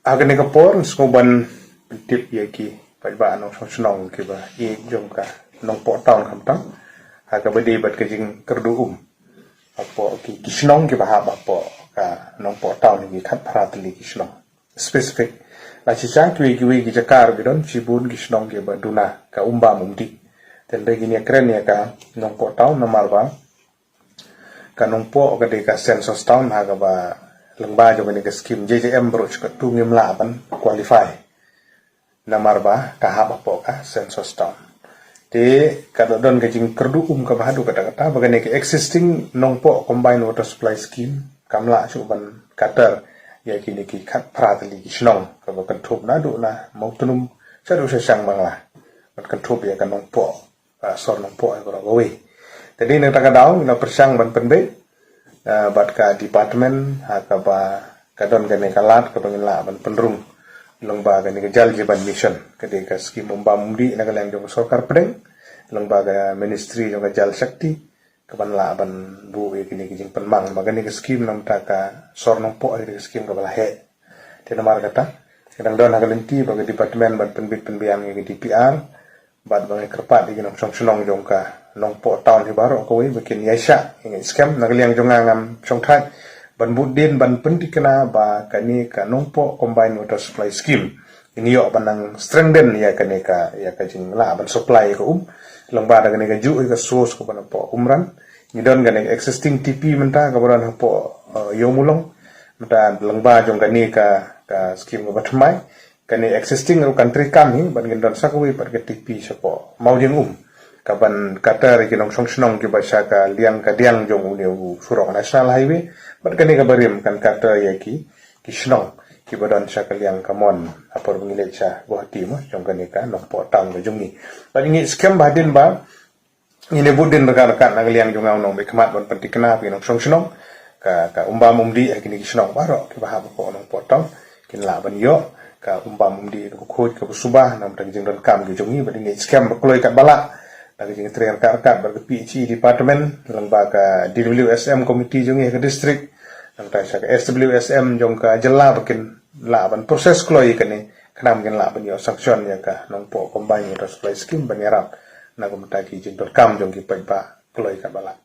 Agane kapor skuban tip yaki pajba anong sonong kiba i jom ka nong po taon kam tang aga bade bat ka jing kerduum apo ki kisnong kiba ha apo ka nong po taon ni khat pharatli kisnong specific la chi chang tui ki wi ki jakar bidon chibun kisnong kiba duna ka umba mumdi ten regi ni kren ya ka nong po taon na marba ka nong po ka de ka census town ha ga ba lengba jo ni ka scheme JJM broch ka tungim laban qualify namar ba kahap apo ka census town te kada don ka jing kerdu ka bahadu kata kata bagane ke existing nongpo combined water supply scheme kamla chuban kater ya kini ki khat pratli ki snong ka ba kan thup na du na mau tunum chadu se sang bangla kan thup ya kan nongpo sor nongpo ai ko we tadi ne ta ka daw na persang ban penbe bat ka department ka ba kadon gane kalat ka bangin la ban penrung lengbaga ni jal jiban mission ketika skim umbamdi na galang jong sokar pedeng lengbaga ministry jong jal sakti keban la ban bu kini kijing penmang magani ke skim nam taka sornong po ari ke skim ka balahe tena mar kata kadang don hagalenti baga department ban penbit penbiang ke DPR bat baga kerpat di ginong sonong jong ka nong po town hi baro ko wi bikin yaisha ngi scam na galang jong ngam song thai ban budin ban pentikna ba kani ka nongpo combined water supply scheme ini yo banang strengthen ya kani ka ya ka jing la ban supply ko lengba da kani ka ju ka source ko ban po umran ni don kani existing TP menta ka ban po yo mulong menta lengba jong kani ka scheme ko batmai kani existing country kami ban gendon sakwi par ka TP so mau jing kaban kata rekinong songsnong ki basha ka liang ka diang jong uneu surong national highway bat kani ka barim kan kata yaki kisnong ki badan sha ka liang ka mon apor ngile cha Guwahati mo jong kani ka nok po tang ka jong ni bat ngi scam badin ba ini budin rekan-rekan na liang jong nong be khamat ban pentikna pi nong songsnong ka umba mumdi kini kisnong baro ki bahab ko nong po tang kin la ban yo ka umba mumdi ko khoj ka subah nam tang jing don kam ki jong ni bat ngi scam kloi ka bala lagi jing trian karkat berkepici departemen lembaga DWSM komiti jong ke distrik nang sa SWSM jong ka jela bakin la ban proses kloi kani khnam gen la ban yo sanction ya ka nong po combine water supply scheme ban yarap na gum ta ki jing kam jong ki pa kloi ka bala